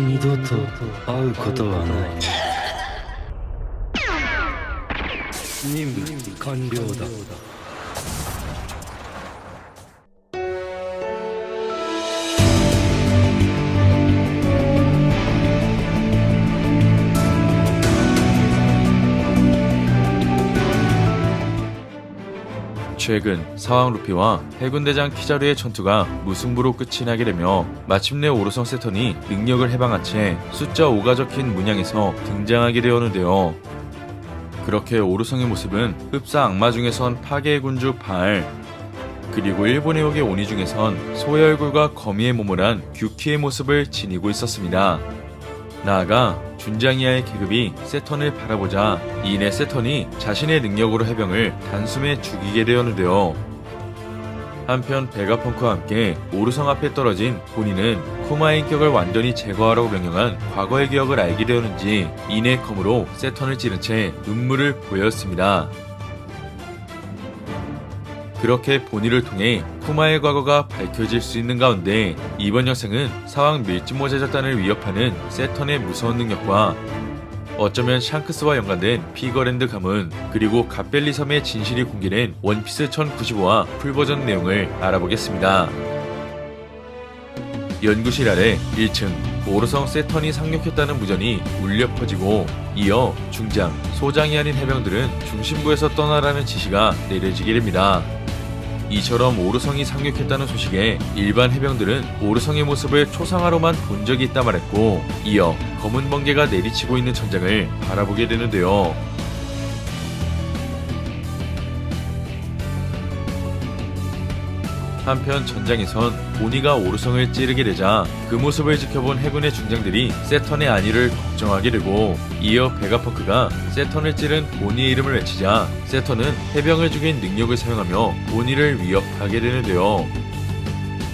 二度と会うことはない。任務完了だ。최근 사왕 루피와 해군대장 키자루의 전투가 무승부로 끝이 나게 되며 마침내 오르성 세턴이 능력을 해방한 채 숫자 5가 적힌 문양에서 등장하게 되었는데요. 그렇게 오르성의 모습은 흡사 악마 중에선 파괴의 군주 발, 그리고 일본의 역의 오니 중에선 소의 얼굴과 거미의 몸을 한 규키의 모습을 지니고 있었습니다. 나아가 준장이아의 계급이 세턴을 바라보자 이내 세턴이 자신의 능력으로 해병을 단숨에 죽이게 되었는데요. 한편 베가펑크와 함께 오르성 앞에 떨어진 본인은 쿠마의 인격을 완전히 제거하라고 명령한 과거의 기억을 알게 되었는지 이내 검으로 세턴을 찌른 채 눈물을 보였습니다. 그렇게 본의를 통해 쿠마의 과거가 밝혀질 수 있는 가운데 이번 영상은 사왕 밀짚모자 작단을 위협하는 세턴의 무서운 능력과 어쩌면 샹크스와 연관된 피거랜드 가문 그리고 갓벨리 섬의 진실이 공개된 원피스 1095와 풀버전 내용을 알아보겠습니다. 연구실 아래 1층 오르성 세턴이 상륙했다는 무전이 울려 퍼지고 이어 중장, 소장이 아닌 해병들은 중심부에서 떠나라는 지시가 내려지게 됩니다. 이처럼 오르성이 상륙했다는 소식에 일반 해병들은 오르성의 모습을 초상화로만 본 적이 있다 말했고 이어 검은 번개가 내리치고 있는 천장을 바라보게 되는데요. 한편 전장에선 보니가 오르성을 찌르게 되자 그 모습을 지켜본 해군의 중장들이 세턴의 안위를 걱정하게 되고 이어 베가펑크가 세턴을 찌른 보니의 이름을 외치자 세턴은 해병을 죽인 능력을 사용하며 보니를 위협하게 되는데요.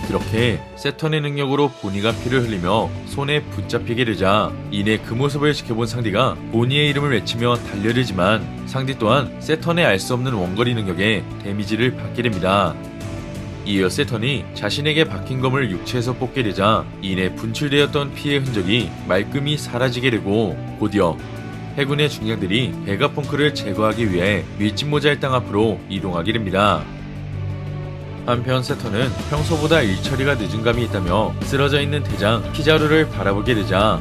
그렇게 세턴의 능력으로 보니가 피를 흘리며 손에 붙잡히게 되자 이내 그 모습을 지켜본 상디가 보니의 이름을 외치며 달려들지만 상디 또한 세턴의 알 수 없는 원거리 능력에 데미지를 받게 됩니다. 이어 세턴이 자신에게 박힌 검을 육체에서 뽑게 되자 이내 분출되었던 피의 흔적이 말끔히 사라지게 되고 곧이어 해군의 중장들이 베가펑크를 제거하기 위해 밀짚모자의 땅 앞으로 이동하게 됩니다. 한편 세턴은 평소보다 일처리가 늦은 감이 있다며 쓰러져 있는 대장 키자루를 바라보게 되자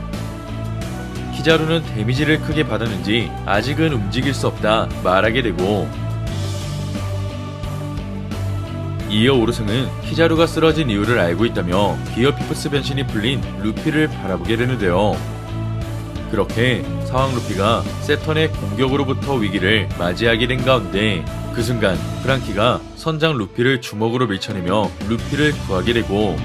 키자루는 데미지를 크게 받았는지 아직은 움직일 수 없다 말하게 되고 이어 오르성은 키자루가 쓰러진 이유를 알고 있다며 기어피프스 변신이 풀린 루피를 바라보게 되는데요. 그렇게 사왕 루피가 세턴의 공격으로부터 위기를 맞이하게 된 가운데 그 순간 프랑키가 선장 루피를 주먹으로 밀쳐내며 루피를 구하게 되고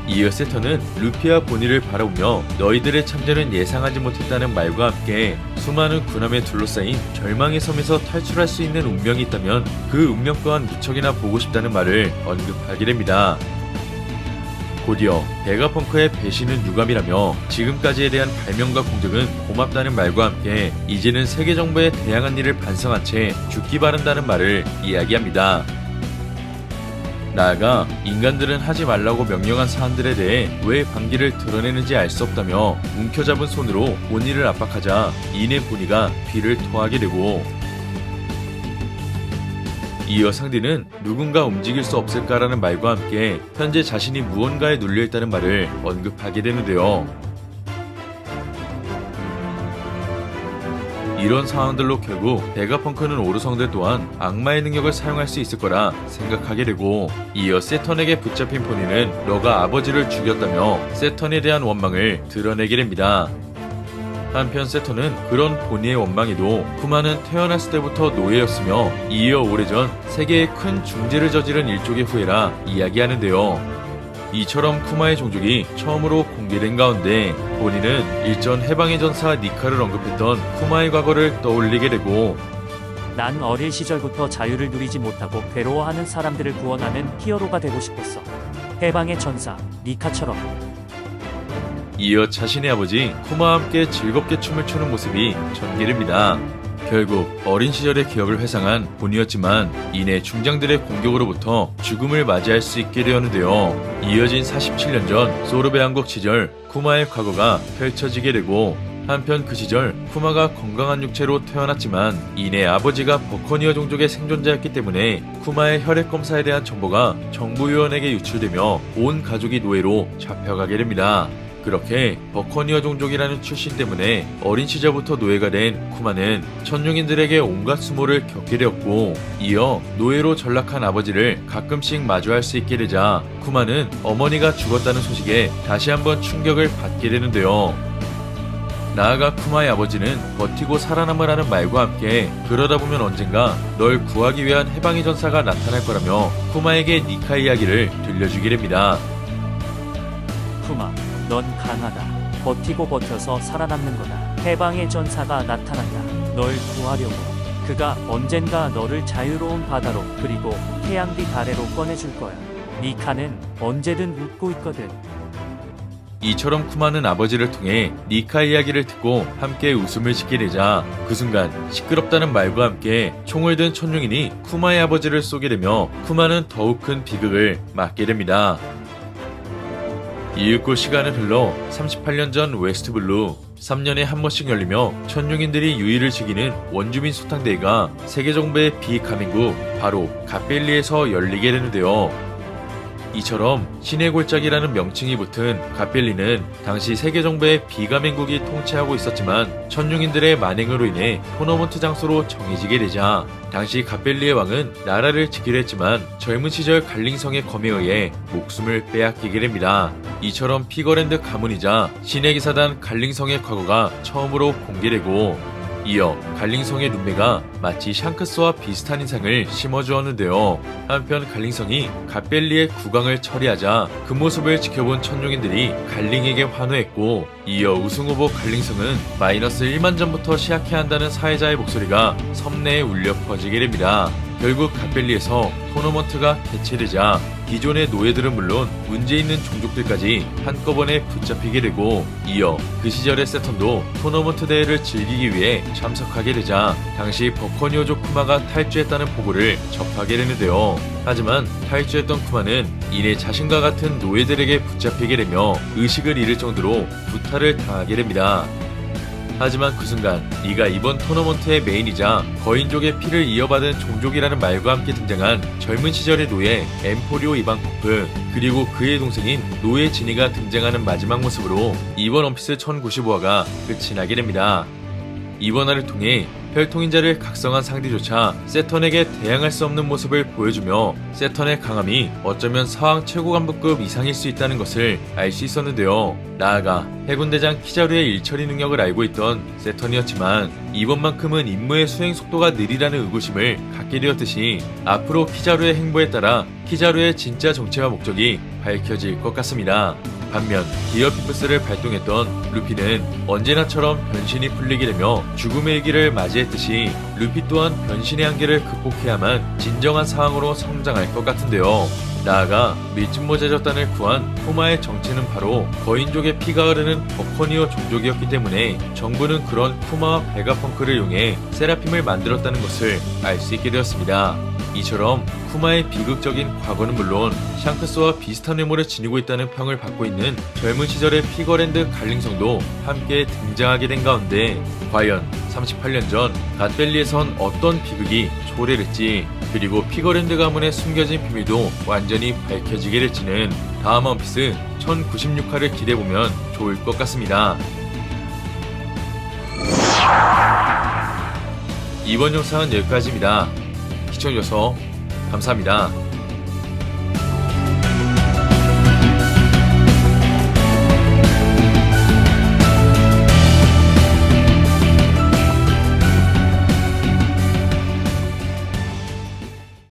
이어 세턴은 루피와 보니를 바라보며 너희들의 참전은 예상하지 못했다는 말과 함께 수많은 군함에 둘러싸인 절망의 섬에서 탈출할 수 있는 운명이 있다면 그 운명 또한 무척이나 보고 싶다는 말을 언급하게 됩니다. 곧이어 베가펑크의 배신은 유감이라며 지금까지에 대한 발명과 공적은 고맙다는 말과 함께 이제는 세계 정부의 다양한 일을 반성한 채 죽기 바란다는 말을 이야기합니다. 나아가 인간들은 하지 말라고 명령한 사안들에 대해 왜 반기를 드러내는지 알 수 없다며 움켜잡은 손으로 보니를 압박하자 이내 보니가 피를 토하게 되고 이어 상디는 누군가 움직일 수 없을까라는 말과 함께 현재 자신이 무언가에 눌려있다는 말을 언급하게 되는데요. 이런 상황들로 결국 베가펑크는 오르성들 또한 악마의 능력을 사용할 수 있을 거라 생각하게 되고 이어 세턴에게 붙잡힌 포니는 너가 아버지를 죽였다며 세턴에 대한 원망을 드러내게 됩니다. 한편 세턴은 그런 포니의 원망에도 쿠마는 태어났을 때부터 노예였으며 이어 오래전 세계에 큰 중죄를 저지른 일족의 후예라 이야기하는데요. 이처럼 쿠마의 종족이 처음으로 공개된 가운데 본인은 일전 해방의 전사 니카를 언급했던 쿠마의 과거를 떠올리게 되고 난 어릴 시절부터 자유를 누리지 못하고 괴로워하는 사람들을 구원하는 히어로가 되고 싶었어. 해방의 전사 니카처럼. 이어 자신의 아버지 쿠마와 함께 즐겁게 춤을 추는 모습이 전개됩니다. 결국 어린 시절의 기억을 회상한 본이었지만 이내 중장들의 공격으로부터 죽음을 맞이할 수 있게 되었는데요. 이어진 47년 전 소르베 왕국 시절 쿠마의 과거가 펼쳐지게 되고 한편 그 시절 쿠마가 건강한 육체로 태어났지만 이내 아버지가 버커니어 종족의 생존자였기 때문에 쿠마의 혈액 검사에 대한 정보가 정부 요원에게 유출되며 온 가족이 노예로 잡혀가게 됩니다. 그렇게 버커니어 종족이라는 출신 때문에 어린 시절부터 노예가 된 쿠마는 천룡인들에게 온갖 수모를 겪게 되었고 이어 노예로 전락한 아버지를 가끔씩 마주할 수 있게 되자 쿠마는 어머니가 죽었다는 소식에 다시 한번 충격을 받게 되는데요. 나아가 쿠마의 아버지는 버티고 살아남으라는 말과 함께 그러다 보면 언젠가 널 구하기 위한 해방의 전사가 나타날 거라며 쿠마에게 니카 이야기를 들려주게 됩니다. 쿠마, 넌 강하다. 버티고 버텨서 살아남는 거다. 해방의 전사가 나타난다. 널 구하려고. 그가 언젠가 너를 자유로운 바다로 그리고 태양빛 아래로 꺼내줄 거야. 니카는 언제든 웃고 있거든. 이처럼 쿠마는 아버지를 통해 니카 이야기를 듣고 함께 웃음을 짓게 되자 그 순간 시끄럽다는 말과 함께 총을 든 천룡인이 쿠마의 아버지를 쏘게 되며 쿠마는 더욱 큰 비극을 맞게 됩니다. 이윽고 시간은 흘러 38년 전 웨스트블루 3년에 한 번씩 열리며 천룡인들이 유의를 즐기는 원주민 소탕대회가 세계정부의 비가맹국 바로 갓벨리에서 열리게 되는데요. 이처럼 신의 골짜기라는 명칭이 붙은 갓벨리는 당시 세계정부의 비가맹국이 통치하고 있었지만 천룡인들의 만행으로 인해 토너먼트 장소로 정해지게 되자 당시 갓벨리의 왕은 나라를 지키려 했지만 젊은 시절 갈링성의 검에 의해 목숨을 빼앗기게 됩니다. 이처럼 피거랜드 가문이자 신의 기사단 갈링성의 과거가 처음으로 공개되고 이어 갈링성의 룬메가 마치 샹크스와 비슷한 인상을 심어주었는데요. 한편 갈링성이 갓벨리의 국왕을 처리하자 그 모습을 지켜본 천룡인들이 갈링에게 환호했고 이어 우승후보 갈링성은 마이너스 1만 점부터 시작해야 한다는 사회자의 목소리가 섬내에 울려 퍼지게 됩니다. 결국 갓벨리에서 토너먼트가 개최되자 기존의 노예들은 물론 문제 있는 종족들까지 한꺼번에 붙잡히게 되고 이어 그 시절의 세턴도 토너먼트 대회를 즐기기 위해 참석하게 되자 당시 버커니어족 쿠마가 탈주했다는 보고를 접하게 되는데요. 하지만 탈주했던 쿠마는 이내 자신과 같은 노예들에게 붙잡히게 되며 의식을 잃을 정도로 구타를 당하게 됩니다. 하지만 그 순간 네가 이번 토너먼트의 메인이자 거인족의 피를 이어받은 종족이라는 말과 함께 등장한 젊은 시절의 노예 엠포리오 이방코프 그리고 그의 동생인 노예 지니가 등장하는 마지막 모습으로 이번 원피스 1095화가 끝이 나게 됩니다. 이번 화를 통해 혈통인자를 각성한 상대조차 세턴에게 대항할 수 없는 모습을 보여주며 세턴의 강함이 어쩌면 사왕 최고간부급 이상일 수 있다는 것을 알 수 있었는데요. 나아가 해군대장 키자루의 일처리 능력을 알고 있던 세턴이었지만 이번만큼은 임무의 수행 속도가 느리다는 의구심을 갖게 되었듯이 앞으로 키자루의 행보에 따라 키자루의 진짜 정체와 목적이 밝혀질 것 같습니다. 반면 기어 피프스를 발동했던 루피는 언제나처럼 변신이 풀리게 되며 죽음의 위기를 맞이했듯이 루피 또한 변신의 한계를 극복해야만 진정한 상황으로 성장할 것 같은데요. 나아가 밀짚모자젓단을 구한 쿠마의 정체는 바로 거인족의 피가 흐르는 버커니어 종족이었기 때문에 정부는 그런 쿠마와 베가펑크를 이용해 세라핌을 만들었다는 것을 알 수 있게 되었습니다. 이처럼 쿠마의 비극적인 과거는 물론 샹크스와 비슷한 외모를 지니고 있다는 평을 받고 있는 젊은 시절의 피거랜드 갈링성도 함께 등장하게 된 가운데 과연 38년 전 갓벨리에선 어떤 비극이 초래했지 그리고 피거랜드 가문의 숨겨진 비밀도 완전히 밝혀지게 될지는 다음 원피스 1096화를 기대해보면 좋을 것 같습니다. 이번 영상은 여기까지입니다. 시청해주셔서 감사합니다.